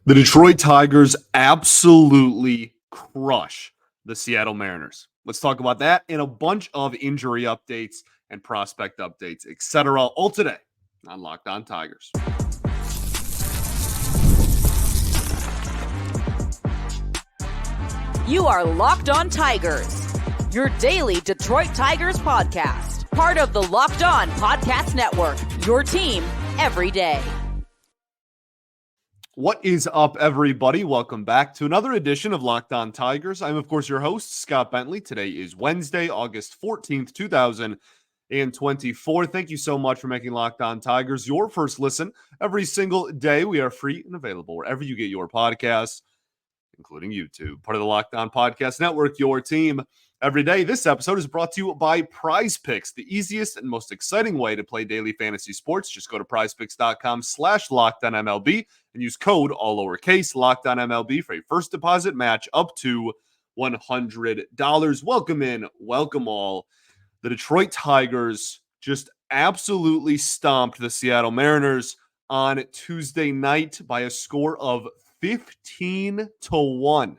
The Detroit Tigers absolutely crush the Seattle Mariners. Let's talk about that and a bunch of injury updates and prospect updates, etc. all today on Locked On Tigers. You are Locked On Tigers, your daily Detroit Tigers podcast. Part of the Locked On Podcast Network, your team every day. What is up, everybody? Welcome back to another edition of Locked On Tigers. I'm, of course, your host, Scott Bentley. Today is Wednesday, August 14th, 2024. Thank you so much for making Locked On Tigers your first listen every single day. We are free and available wherever you get your podcasts, including YouTube. Part of the Locked On Podcast Network, your team every day. This episode is brought to you by Prize Picks, the easiest and most exciting way to play daily fantasy sports. Just go to prizepicks.com/LockedOnMLB and use code all lowercase LockedOnMLB for a first deposit match up to $100. Welcome in, welcome all. The Detroit Tigers just absolutely stomped the Seattle Mariners on Tuesday night by a score of 15-1.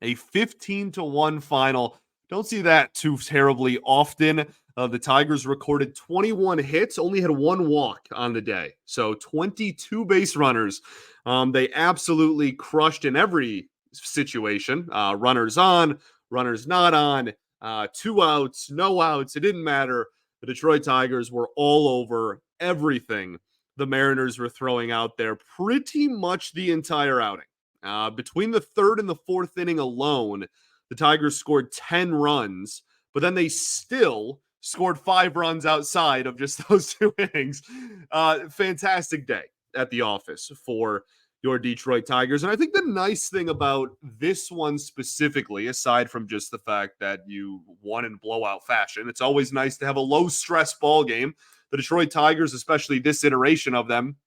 A 15-1 final. Don't see that too terribly often. The Tigers recorded 21 hits, only had one walk on the day. So 22 base runners. They absolutely crushed in every situation. Runners on, runners not on, 2 outs, no outs. It didn't matter. The Detroit Tigers were all over everything the Mariners were throwing out there pretty much the entire outing. Between the third and the fourth inning alone, the Tigers scored 10 runs, but then they still scored 5 runs outside of just those 2 innings. Fantastic day at the office for your Detroit Tigers. And I think the nice thing about this one specifically, aside from just the fact that you won in blowout fashion, it's always nice to have a low-stress ball game. The Detroit Tigers, especially this iteration of them,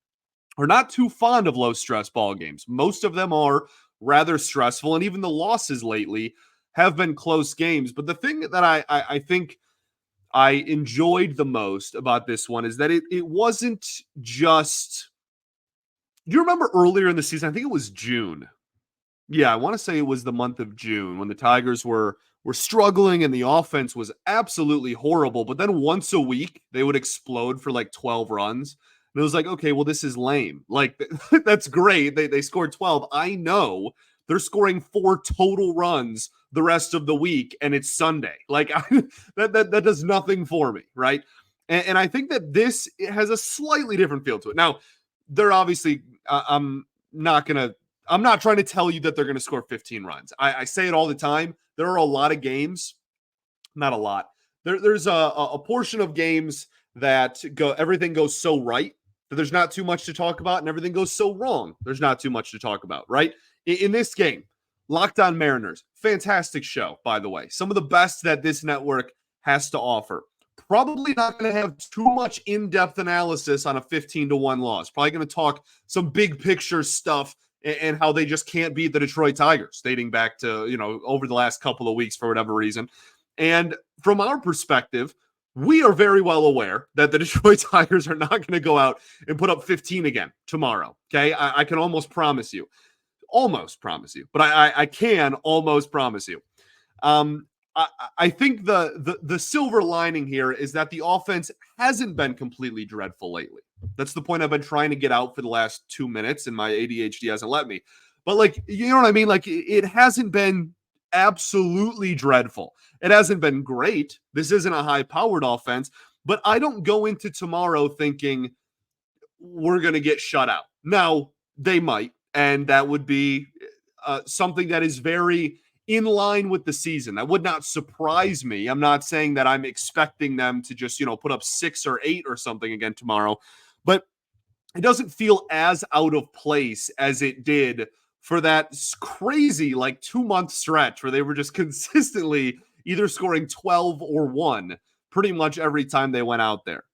are not too fond of low-stress ball games. Most of them are rather stressful, and even the losses lately have been close games. But the thing that I think I enjoyed the most about this one is that it wasn't just... Do you remember earlier in the season? I think it was June. Yeah, I want to say it was the month of June when the Tigers were struggling and the offense was absolutely horrible. But then once a week, they would explode for like 12 runs. And it was like, okay, well, this is lame. Like, that's great. They scored 12. I know they're scoring 4 total runs the rest of the week, and it's Sunday. Like, that does nothing for me, right? And I think that this has a slightly different feel to it. Now, they're obviously, I'm not trying to tell you that they're going to score 15 runs. I say it all the time. There are a lot of games, not a lot. There's a portion of games that everything goes so right that there's not too much to talk about, and everything goes so wrong, there's not too much to talk about, right? In this game, Locked On Mariners, fantastic show, by the way. Some of the best that this network has to offer. Probably not going to have too much in-depth analysis on a 15-1 loss. Probably going to talk some big picture stuff and how they just can't beat the Detroit Tigers, dating back to, over the last couple of weeks for whatever reason. And from our perspective, we are very well aware that the Detroit Tigers are not going to go out and put up 15 again tomorrow. Okay. I can almost promise you, but I can almost promise you. I think the silver lining here is that the offense hasn't been completely dreadful lately. That's the point I've been trying to get out for the last 2 minutes, and my ADHD hasn't let me. But, like, you know what I mean? Like, it hasn't been absolutely dreadful. It hasn't been great. This isn't a high-powered offense, but I don't go into tomorrow thinking we're going to get shut out. Now, they might, and that would be something that is very in line with the season. That would not surprise me. I'm not saying that I'm expecting them to just, put up 6 or 8 or something again tomorrow, but it doesn't feel as out of place as it did for that crazy 2-month stretch where they were just consistently either scoring 12 or 1 pretty much every time they went out there.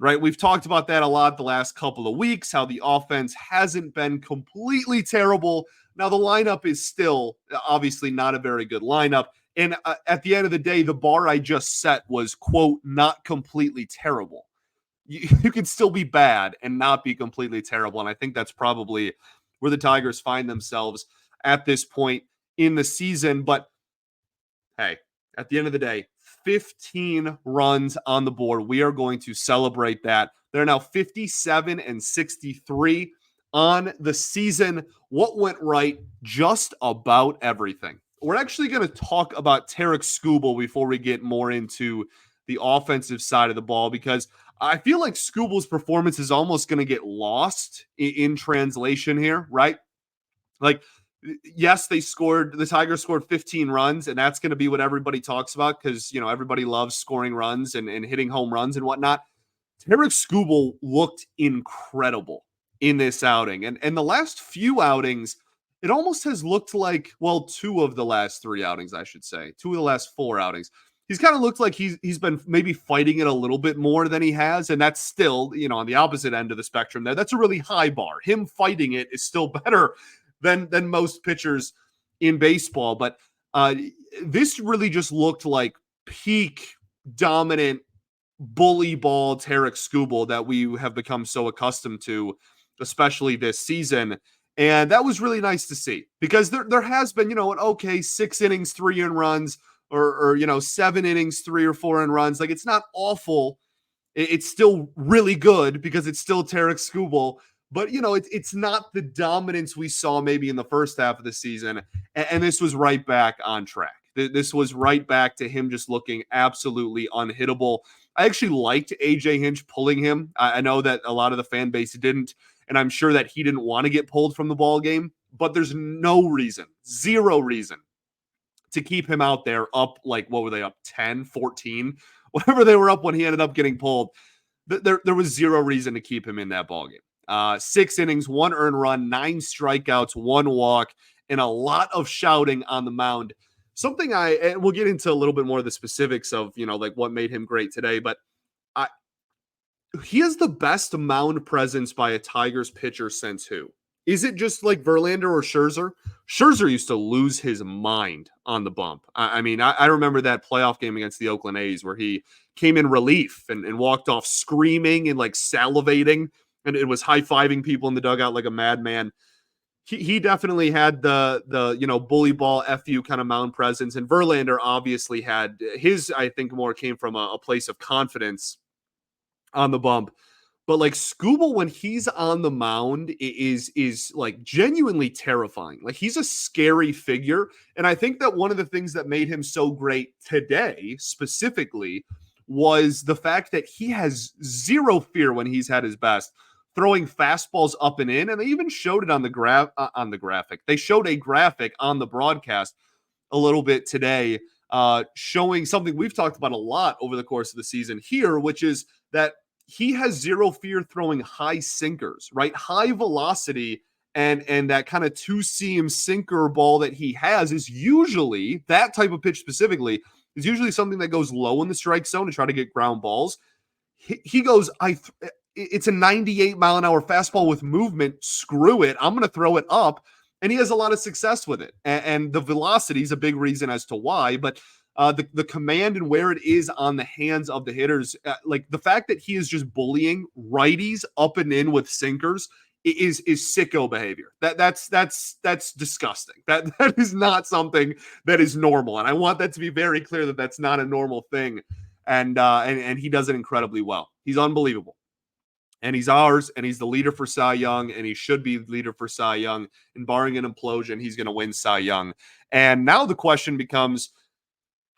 Right? We've talked about that a lot the last couple of weeks, how the offense hasn't been completely terrible. Now, the lineup is still obviously not a very good lineup. And at the end of the day, the bar I just set was, quote, not completely terrible. You can still be bad and not be completely terrible. And I think that's probably where the Tigers find themselves at this point in the season. But hey, at the end of the day, 15 runs on the board. We are going to celebrate that. They're now 57-63 on the season. What went right? Just about everything. We're actually going to talk about Tarik Skubal before we get more into the offensive side of the ball, because I feel like Skubal's performance is almost going to get lost in translation here, right? Like, yes, the Tigers scored 15 runs, and that's going to be what everybody talks about because, everybody loves scoring runs and hitting home runs and whatnot. Tarik Skubal looked incredible in this outing. And the last few outings, it almost has looked like, well, 2 of the last 3 outings, I should say, 2 of the last 4 outings. He's kind of looked like he's been maybe fighting it a little bit more than he has. And that's still, on the opposite end of the spectrum there. That's a really high bar. Him fighting it is still better than most pitchers in baseball. But this really just looked like peak dominant bully ball Tarik Skubal that we have become so accustomed to, especially this season. And that was really nice to see, because there has been, okay, 6 innings, 3 earned runs, or 7 innings, 3 or 4 earned runs. Like, it's not awful. It's still really good because it's still Tarik Skubal. But, it's not the dominance we saw maybe in the first half of the season. And this was right back on track. This was right back to him just looking absolutely unhittable. I actually liked AJ Hinch pulling him. I know that a lot of the fan base didn't, and I'm sure that he didn't want to get pulled from the ball game. But there's no reason, 0 reason, to keep him out there up, like, what were they, up 10, 14? Whatever they were up when he ended up getting pulled. There was 0 reason to keep him in that ball game. 6 innings, 1 earned run, 9 strikeouts, 1 walk, and a lot of shouting on the mound. Something and we'll get into a little bit more of the specifics of, like what made him great today, but he has the best mound presence by a Tigers pitcher since who? Is it just like Verlander or Scherzer? Scherzer used to lose his mind on the bump. I remember that playoff game against the Oakland A's where he came in relief and walked off screaming and like salivating, and it was high-fiving people in the dugout like a madman. He definitely had the bully ball FU kind of mound presence, and Verlander obviously had his, I think, more came from a place of confidence on the bump. But like Skubal, when he's on the mound, is like genuinely terrifying. Like, he's a scary figure. And I think that one of the things that made him so great today specifically was the fact that he has 0 fear when he's at his best, throwing fastballs up and in. And they even showed it on the graphic. They showed a graphic on the broadcast a little bit today, showing something we've talked about a lot over the course of the season here, which is that he has 0 fear throwing high sinkers, right? High velocity, and that kind of 2-seam sinker ball that he has is usually, that type of pitch specifically, is usually something that goes low in the strike zone to try to get ground balls. He goes, it's a 98-mile-an-hour fastball with movement. Screw it. I'm going to throw it up. And he has a lot of success with it. And the velocity is a big reason as to why. But the command and where it is on the hands of the hitters, like the fact that he is just bullying righties up and in with sinkers is sicko behavior. That's disgusting. That is not something that is normal. And I want that to be very clear that that's not a normal thing. And he does it incredibly well. He's unbelievable. And he's ours, and he's the leader for Cy Young, and he should be the leader for Cy Young. And barring an implosion, he's going to win Cy Young. And now the question becomes,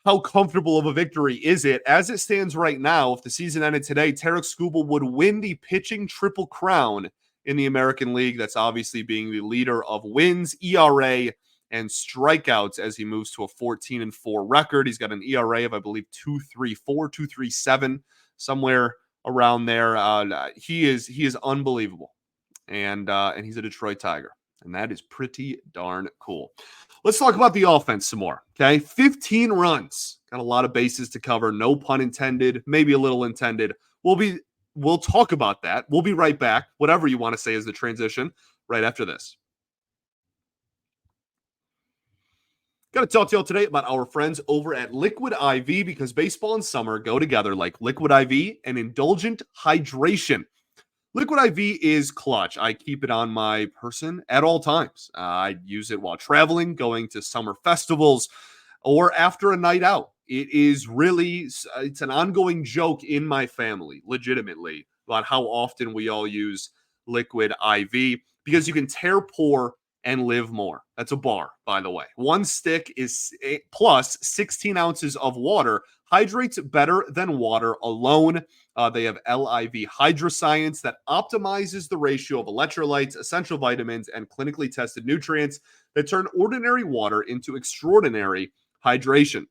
how comfortable of a victory is it? As it stands right now, if the season ended today, Tarik Skubal would win the pitching triple crown in the American League. That's obviously being the leader of wins, ERA, and strikeouts as he moves to a 14-4 record. He's got an ERA of, I believe, 2.34, 2.37, somewhere around there. He is unbelievable, and he's a Detroit Tiger, and that is pretty darn cool. Let's talk about the offense some more. Okay, 15 runs, got a lot of bases to cover. No pun intended, maybe a little intended. We'll talk about that. We'll be right back. Whatever you want to say is the transition right after this. Got to talk to y'all today about our friends over at Liquid IV, because baseball and summer go together like Liquid IV and indulgent hydration. Liquid IV is clutch. I keep it on my person at all times. I use it while traveling, going to summer festivals, or after a night out. It is really, it's an ongoing joke in my family, legitimately, about how often we all use Liquid IV because you can tear pour and live more. That's a bar, by the way. One stick is plus 16 ounces of water, hydrates better than water alone. They have LIV Hydroscience that optimizes the ratio of electrolytes, essential vitamins, and clinically tested nutrients that turn ordinary water into extraordinary hydration.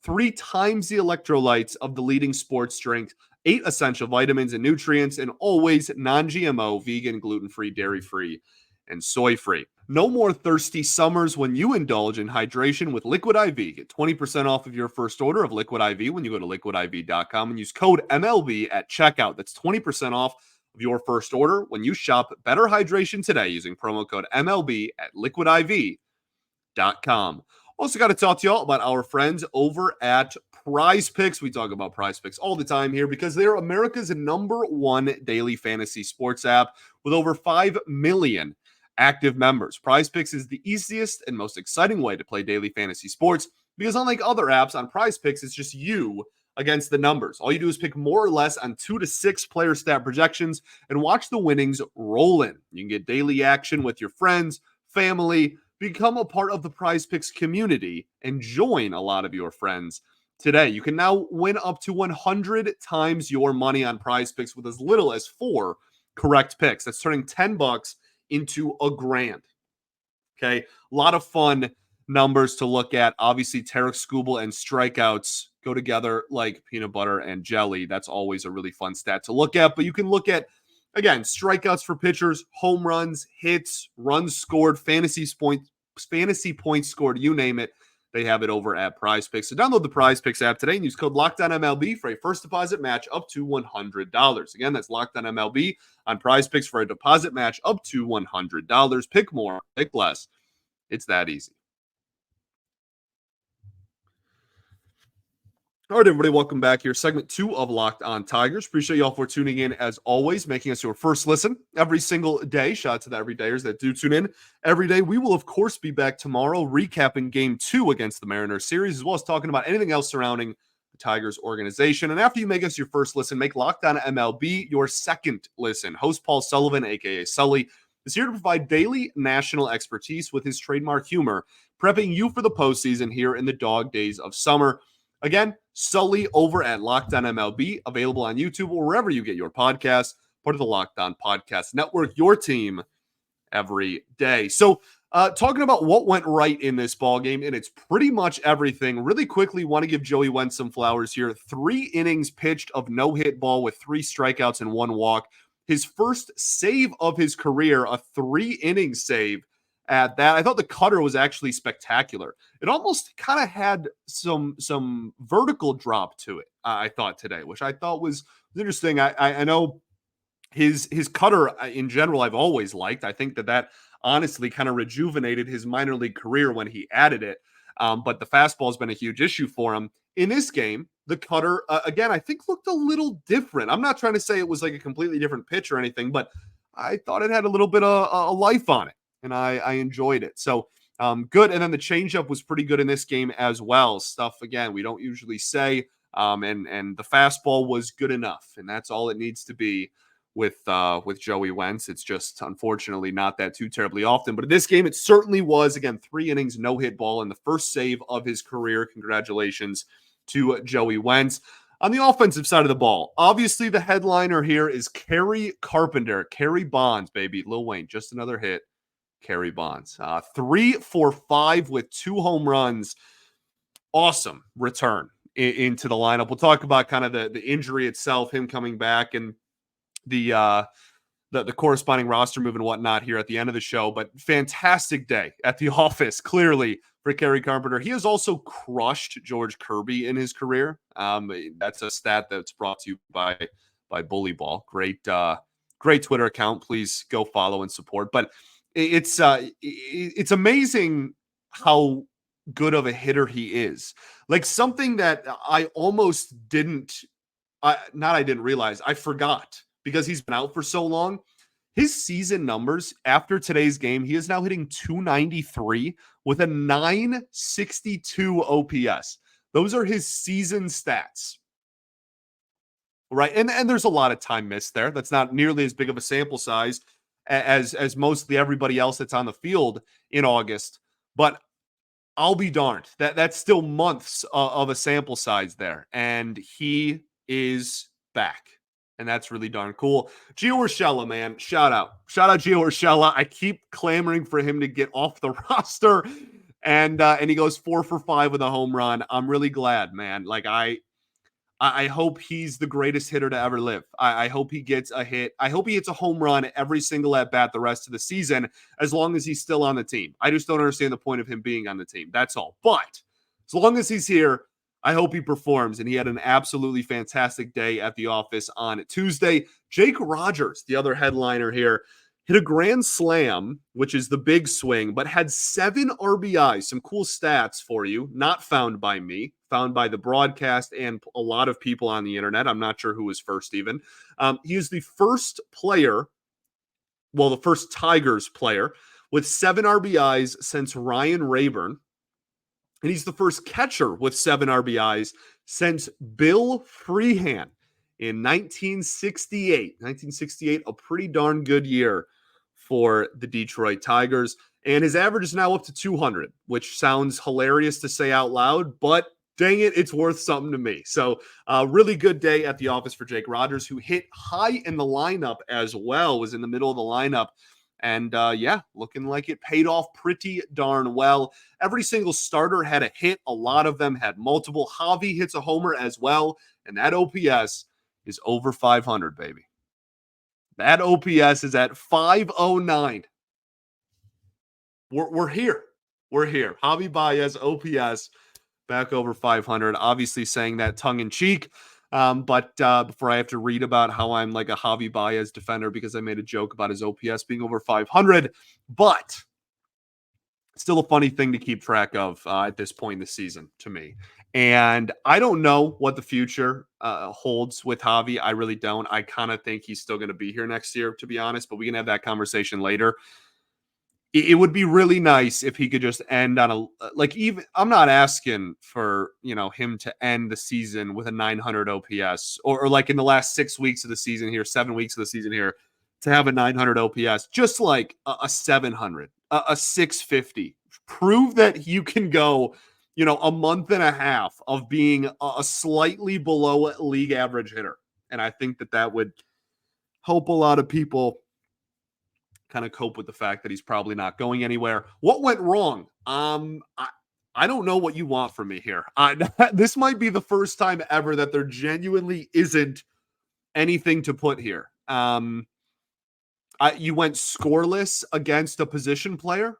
3 times the electrolytes of the leading sports drink, 8 essential vitamins and nutrients, and always non-GMO, vegan, gluten-free, dairy-free, and soy-free. No more thirsty summers when you indulge in hydration with Liquid IV. Get 20% off of your first order of Liquid IV when you go to liquidiv.com and use code MLB at checkout. That's 20% off of your first order when you shop Better Hydration today using promo code MLB at liquidiv.com. Also got to talk to y'all about our friends over at Prize Picks. We talk about Prize Picks all the time here because they're America's #1 daily fantasy sports app with over 5 million active members. Prize Picks is the easiest and most exciting way to play daily fantasy sports because unlike other apps on Prize Picks, it's just you against the numbers. All you do is pick more or less on 2 to 6 player stat projections and watch the winnings roll in. You can get daily action with your friends, family, become a part of the Prize Picks community, and join a lot of your friends today. You can now win up to 100 times your money on Prize Picks with as little as 4 correct picks. That's turning $10 into $1,000. Okay, a lot of fun numbers to look at. Obviously, Tarik Skubal and strikeouts go together like peanut butter and jelly. That's always a really fun stat to look at. But you can look at, again, strikeouts for pitchers, home runs, hits, runs scored, fantasy points scored, you name it. They have it over at Prize Picks. So download the Prize Picks app today and use code LOCKEDONMLB for a first deposit match up to $100. Again, that's LOCKEDONMLB on Prize Picks for a deposit match up to $100. Pick more, pick less. It's that easy. All right, everybody, welcome back here. Segment 2 of Locked On Tigers. Appreciate y'all for tuning in, as always, making us your first listen every single day. Shout out to the everydayers that do tune in every day. We will, of course, be back tomorrow recapping Game 2 against the Mariners series, as well as talking about anything else surrounding the Tigers organization. And after you make us your first listen, make Locked On MLB your second listen. Host Paul Sullivan, a.k.a. Sully, is here to provide daily national expertise with his trademark humor, prepping you for the postseason here in the dog days of summer. Again, Sully over at Locked On MLB, available on YouTube or wherever you get your podcasts, part of the Locked On Podcast Network, your team every day. So talking about what went right in this ball game, and it's pretty much everything. Really quickly, want to give Joey Wentz some flowers here. 3 innings pitched of no-hit ball with 3 strikeouts and 1 walk. His first save of his career, a 3-inning save at that. I thought the cutter was actually spectacular. It almost kind of had some vertical drop to it, I thought today, which I thought was interesting. I know his cutter in general I've always liked. I think that honestly kind of rejuvenated his minor league career when he added it. But the fastball has been a huge issue for him. In this game, the cutter, again, I think looked a little different. I'm not trying to say it was like a completely different pitch or anything, but I thought it had a little bit of a life on it. And I enjoyed it. So good. And then the changeup was pretty good in this game as well. Stuff, again, we don't usually say. And the fastball was good enough. And that's all it needs to be with Joey Wentz. It's just, unfortunately, not that too terribly often. But in this game, it certainly was. Again, 3 innings, no-hit ball, and the first save of his career. Congratulations to Joey Wentz. On the offensive side of the ball, obviously the headliner here is Kerry Carpenter. Kerry Bonds, baby. Lil Wayne, just another hit. Kerry Bonds. 3 for 5 with 2 home runs. Awesome return into the lineup. We'll talk about kind of the injury itself, him coming back, and the corresponding roster move and whatnot here at the end of the show. But fantastic day at the office, clearly, for Kerry Carpenter. He has also crushed George Kirby in his career. That's a stat that's brought to you by Bully Ball. Great Twitter account. Please go follow and support. But it's amazing how good of a hitter he is. Like something that I almost didn't realize. I forgot because he's been out for so long. His season numbers after today's game, he is now hitting 293 with a 962 OPS. Those are his season stats. Right. And there's a lot of time missed there. That's not nearly as big of a sample size as mostly everybody else that's on the field in August. But I'll be darned. That's still months of a sample size there. And he is back. And that's really darn cool. Gio Urshela, man. Shout out. Shout out Gio Urshela. I keep clamoring for him to get off the roster. And he goes 4 for 5 with a home run. I'm really glad, man. Like I hope he's the greatest hitter to ever live. I hope he gets a hit. I hope he hits a home run every single at bat the rest of the season, as long as he's still on the team. I just don't understand the point of him being on the team. That's all. But as long as he's here, I hope he performs. And he had an absolutely fantastic day at the office on Tuesday. Jake Rogers, the other headliner here, hit a grand slam, which is the big swing, but had 7 RBIs. Some cool stats for you, not found by me, found by the broadcast and a lot of people on the internet. I'm not sure who was first even. He is the first player, the first Tigers player with 7 RBIs since Ryan Rayburn. And he's the first catcher with 7 RBIs since Bill Freehan in 1968. 1968, a pretty darn good year for the Detroit Tigers. And his average is now up to 200, which sounds hilarious to say out loud, but dang it, it's worth something to me. So really good day at the office for Jake Rogers, who hit high in the lineup as well, was in the middle of the lineup. And looking like it paid off pretty darn well. Every single starter had a hit. A lot of them had multiple. Javi hits a homer as well. And that OPS is over 500, baby. That OPS is at 509. We're here. We're here. Javi Baez OPS back over 500. Obviously saying that tongue in cheek. But before I have to read about how I'm like a Javi Baez defender because I made a joke about his OPS being over 500, but still a funny thing to keep track of at this point in the season to me. And I don't know what the future holds with Javi. I really don't. I kind of think he's still going to be here next year, to be honest, but we can have that conversation later. It would be really nice if he could just end on I'm not asking for, him to end the season with a 900 OPS or like in the last 6 weeks of the season here, 7 weeks of the season here to have a 900 OPS, just like a 700, a 650. Prove that you can go, a month and a half of being a slightly below league average hitter. And I think that would help a lot of people kind of cope with the fact that he's probably not going anywhere. What went wrong? I don't know what you want from me here. This might be the first time ever that there genuinely isn't anything to put here. You went scoreless against a position player.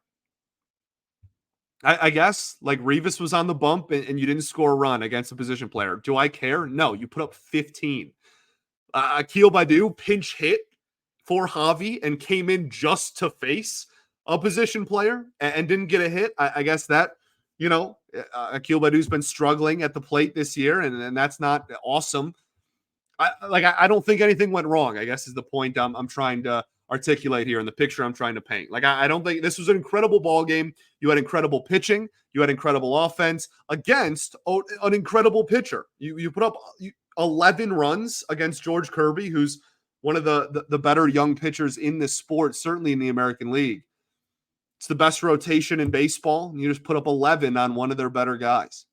I guess like Rivas was on the bump and you didn't score a run against a position player. Do I care? No, you put up 15. Akil Baddoo pinch hit for Javi and came in just to face a position player and didn't get a hit. I guess that, Akil Baddoo's been struggling at the plate this year, and that's not awesome. I don't think anything went wrong, I guess is the point I'm trying to articulate here in the picture I'm trying to paint. I don't think this was an incredible ball game. You had incredible pitching. You had incredible offense against an incredible pitcher. You put up 11 runs against George Kirby, who's one of the better young pitchers in this sport, certainly in the American League. It's the best rotation in baseball, and you just put up 11 on one of their better guys.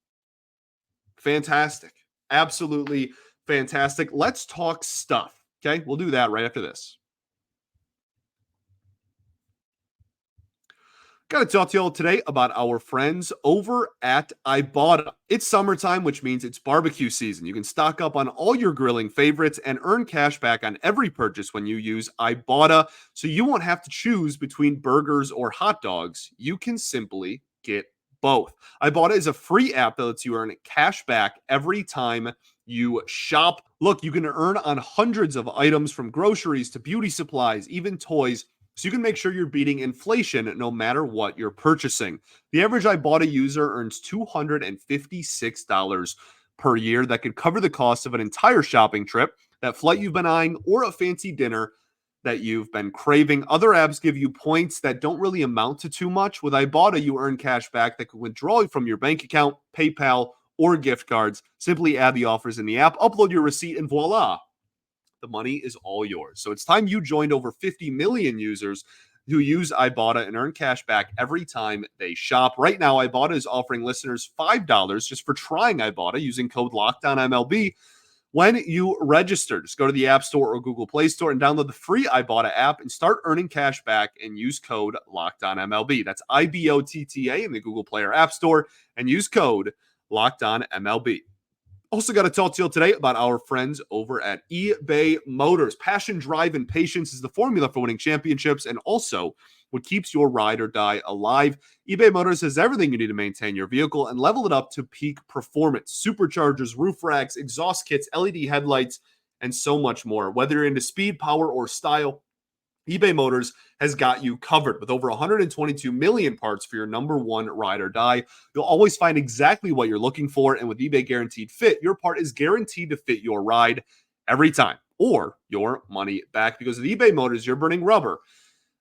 Fantastic. Absolutely fantastic. Let's talk stuff, okay? We'll do that right after this. Got to talk to you all today about our friends over at Ibotta. It's summertime, which means it's barbecue season. You can stock up on all your grilling favorites and earn cash back on every purchase when you use Ibotta, so you won't have to choose between burgers or hot dogs. You can simply get both. Ibotta is a free app that lets you earn cash back every time you shop. Look, you can earn on hundreds of items from groceries to beauty supplies, even toys, so you can make sure you're beating inflation no matter what you're purchasing. The average Ibotta user earns $256 per year. That could cover the cost of an entire shopping trip. that flight you've been eyeing, or a fancy dinner that you've been craving. Other apps give you points that don't really amount to too much. With Ibotta, you earn cash back that can withdraw from your bank account, PayPal, or gift cards. Simply add the offers in the app, upload your receipt, and voila, the money is all yours. So it's time you joined over 50 million users who use Ibotta and earn cash back every time they shop. Right now, Ibotta is offering listeners $5 just for trying Ibotta using code LOCKDOWNMLB when you register. Just go to the App Store or Google Play Store and download the free Ibotta app and start earning cash back and use code LOCKDOWNMLB. That's IBOTTA in the Google Play or App Store and use code LOCKDOWNMLB. Also got to talk to you today about our friends over at eBay Motors. Passion, drive, and patience is the formula for winning championships and also what keeps your ride or die alive. eBay Motors has everything you need to maintain your vehicle and level it up to peak performance. Superchargers, roof racks, exhaust kits, LED headlights, and so much more. Whether you're into speed, power, or style, eBay Motors has got you covered with over 122 million parts for your number one ride or die. You'll always find exactly what you're looking for, and with eBay Guaranteed Fit, your part is guaranteed to fit your ride every time or your money back. Because with eBay Motors, you're burning rubber,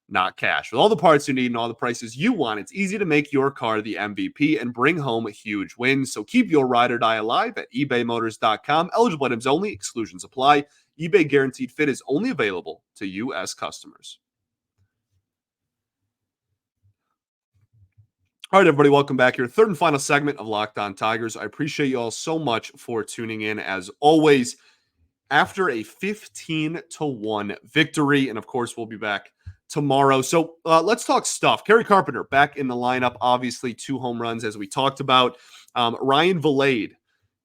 not cash. With all the parts you need and all the prices you want, it's easy to make your car the MVP and bring home huge wins. So keep your ride or die alive at ebaymotors.com. Eligible items only. Exclusions apply. eBay Guaranteed Fit is only available to U.S. customers. All right, everybody, welcome back here. Third and final segment of Locked On Tigers. I appreciate you all so much for tuning in, as always, after a 15-1 victory. And, of course, we'll be back tomorrow. So let's talk stuff. Kerry Carpenter back in the lineup, obviously 2 home runs, as we talked about. Ryan Vilade,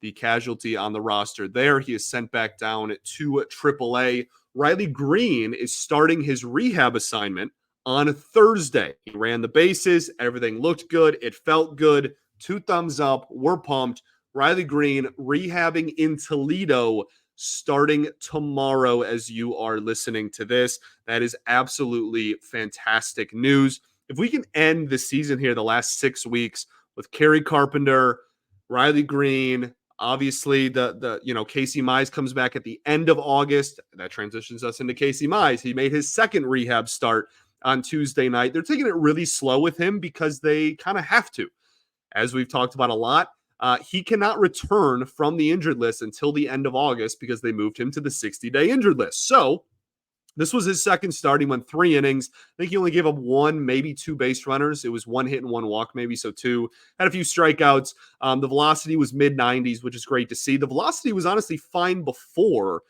the casualty on the roster there. He is sent back down to AAA. Riley Greene is starting his rehab assignment on Thursday. He ran the bases. Everything looked good. It felt good. 2 thumbs up. We're pumped. Riley Greene rehabbing in Toledo starting tomorrow as you are listening to this. That is absolutely fantastic news. If we can end the season here, the last 6 weeks, with Kerry Carpenter, Riley Greene, obviously the Casey Mize comes back at the end of August. That transitions us into Casey Mize. He made his second rehab start on Tuesday night. They're taking it really slow with him because they kind of have to. As we've talked about a lot, he cannot return from the injured list until the end of August because they moved him to the 60-day injured list. So this was his second start. He went 3 innings. I think he only gave up 1, maybe 2 base runners. It was 1 hit and 1 walk, maybe, so 2. Had a few strikeouts. The velocity was mid-90s, which is great to see. The velocity was honestly fine before.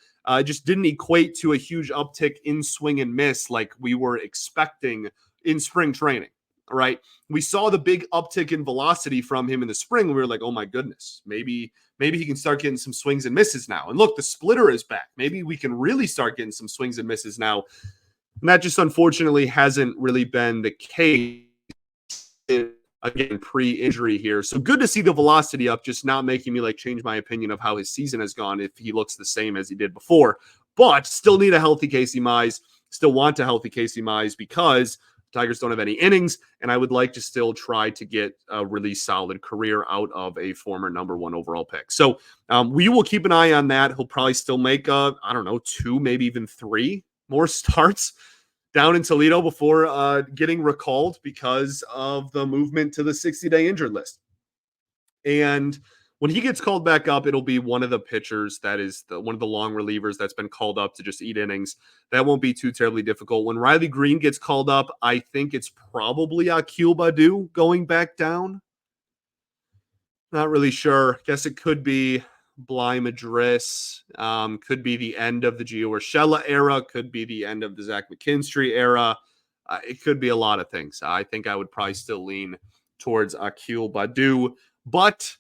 Just didn't equate to a huge uptick in swing and miss like we were expecting in spring training, right? We saw the big uptick in velocity from him in the spring. We were like, oh my goodness, maybe he can start getting some swings and misses now. And look, the splitter is back. Maybe we can really start getting some swings and misses now. And that just unfortunately hasn't really been the case, again, pre-injury here. So good to see the velocity up, just not making me change my opinion of how his season has gone if he looks the same as he did before. But still need a healthy Casey Mize. Still want a healthy Casey Mize because Tigers don't have any innings, and I would like to still try to get a really solid career out of a former number 1 overall pick. So we will keep an eye on that. He'll probably still make, 2, maybe even 3 more starts down in Toledo before getting recalled because of the movement to the 60-day injured list. And when he gets called back up, it'll be one of the pitchers that is one of the long relievers that's been called up to just eat innings. That won't be too terribly difficult. When Riley Greene gets called up, I think it's probably Akil Baddoo going back down. Not really sure. Guess it could be Bly Madris. Could be the end of the Gio Urshela era. Could be the end of the Zach McKinstry era. It could be a lot of things. I think I would probably still lean towards Akil Baddoo. But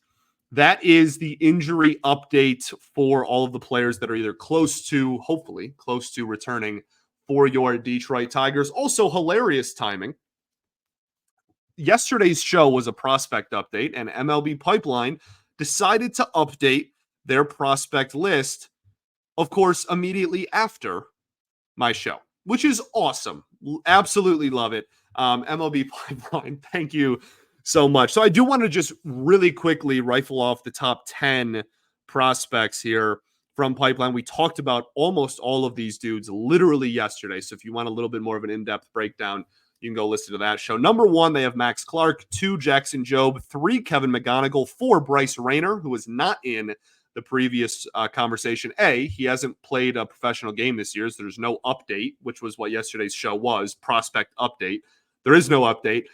that is the injury update for all of the players that are either hopefully close to returning for your Detroit Tigers. Also, hilarious timing. Yesterday's show was a prospect update, and MLB Pipeline decided to update their prospect list, of course, immediately after my show, which is awesome. Absolutely love it. MLB Pipeline, thank you so much. So I do want to just really quickly rifle off the top 10 prospects here from Pipeline. We talked about almost all of these dudes literally yesterday. So if you want a little bit more of an in-depth breakdown, you can go listen to that show. Number 1, they have Max Clark. 2, Jackson Jobe. 3, Kevin McGonigal. 4, Bryce Rayner, who was not in the previous conversation. He hasn't played a professional game this year, so there's no update, which was what yesterday's show was, prospect update. There is no update.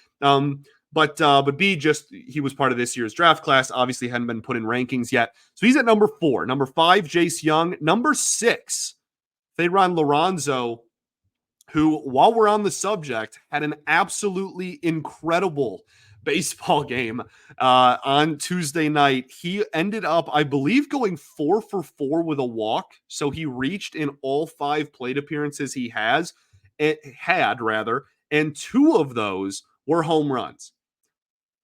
But B, just he was part of this year's draft class. Obviously hadn't been put in rankings yet. So he's at number 4. Number 5, Jace Young. Number 6, Thayron Lorenzo, who, while we're on the subject, had an absolutely incredible baseball game on Tuesday night. He ended up, I believe, going 4 for 4 with a walk. So he reached in all 5 plate appearances he had, and 2 of those were home runs.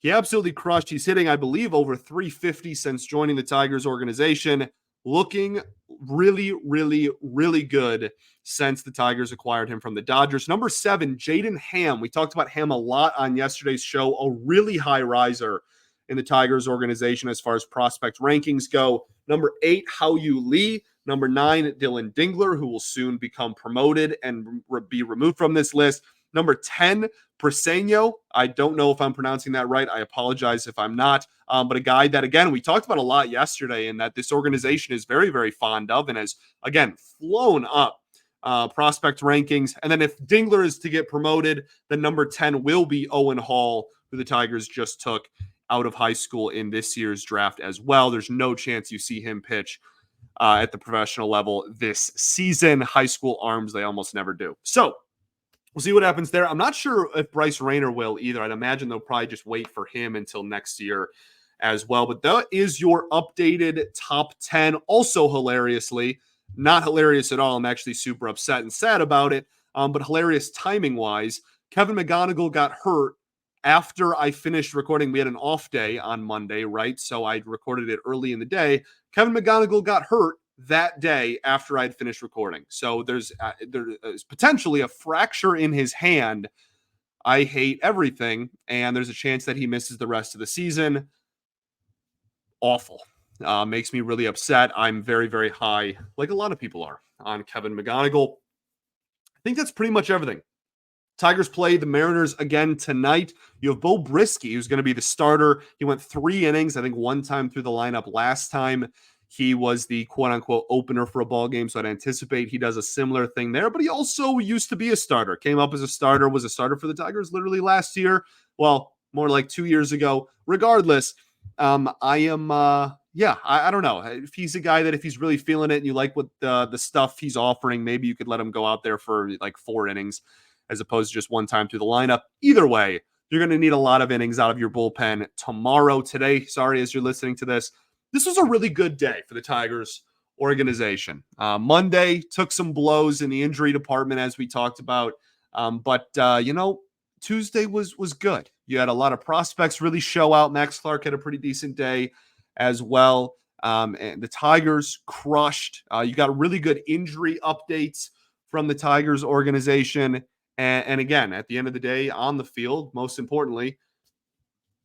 He absolutely crushed. He's hitting, I believe, over 350 since joining the Tigers organization. Looking really, really, really good since the Tigers acquired him from the Dodgers. Number 7, Jaden Ham. We talked about him a lot on yesterday's show. A really high riser in the Tigers organization as far as prospect rankings go. Number 8, Hao-Yu Lee. Number 9, Dylan Dingler, who will soon become promoted and be removed from this list. Number 10, Preseno. I don't know if I'm pronouncing that right. I apologize if I'm not. But a guy that, again, we talked about a lot yesterday and that this organization is very, very fond of and has, again, flown up prospect rankings. And then if Dingler is to get promoted, then number 10 will be Owen Hall, who the Tigers just took out of high school in this year's draft as well. There's no chance you see him pitch at the professional level this season. High school arms, they almost never do. So we'll see what happens there. I'm not sure if Bryce Rayner will either. I'd imagine they'll probably just wait for him until next year as well. But that is your updated top 10. Also hilariously, not hilarious at all. I'm actually super upset and sad about it. But hilarious timing-wise, Kevin McGonigal got hurt after I finished recording. We had an off day on Monday, right? So I recorded it early in the day. Kevin McGonigal got hurt that day after I'd finished recording. So there's potentially a fracture in his hand. I hate everything. And there's a chance that he misses the rest of the season. Awful. Makes me really upset. I'm very, very high, like a lot of people are, on Kevin McGonigal. I think that's pretty much everything. Tigers play the Mariners again tonight. You have Bo Brisky, who's going to be the starter. He went 3 innings, I think one time through the lineup last time. He was the quote-unquote opener for a ball game, so I'd anticipate he does a similar thing there. But he also used to be a starter, came up as a starter, was a starter for the Tigers literally last year. Well, more like 2 years ago. Regardless, I don't know. If he's a guy that if he's really feeling it and you like what the stuff he's offering, maybe you could let him go out there for like 4 innings as opposed to just one time through the lineup. Either way, you're going to need a lot of innings out of your bullpen tomorrow. Today, sorry, as you're listening to this, this was a really good day for the Tigers organization. Monday took some blows in the injury department, as we talked about. But Tuesday was good. You had a lot of prospects really show out. Max Clark had a pretty decent day as well. And the Tigers crushed. You got really good injury updates from the Tigers organization. And again, at the end of the day, on the field, most importantly,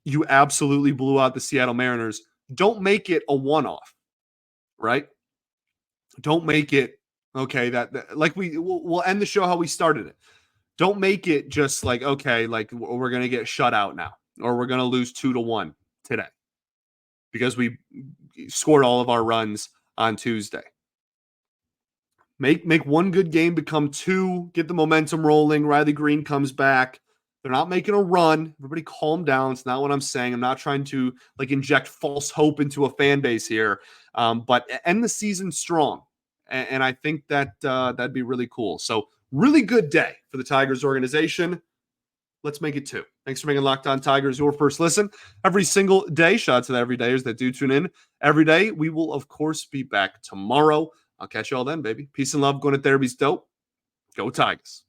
you absolutely blew out the Seattle Mariners. Don't make it a one-off, right? Don't make it, okay, that like we'll end the show how we started it. Don't make it just like, okay, like we're going to get shut out now, or we're going to lose 2-1 today because we scored all of our runs on Tuesday. Make one good game become 2, get the momentum rolling. Riley Greene comes back. They're not making a run. Everybody calm down. It's not what I'm saying. I'm not trying to like inject false hope into a fan base here, but end the season strong. And I think that that'd be really cool. So really good day for the Tigers organization. Let's make it 2. Thanks for making Locked On Tigers your first listen every single day. Shout out to the everydayers that do tune in every day. We will, of course, be back tomorrow. I'll catch you all then, baby. Peace and love. Going to therapy's dope. Go Tigers.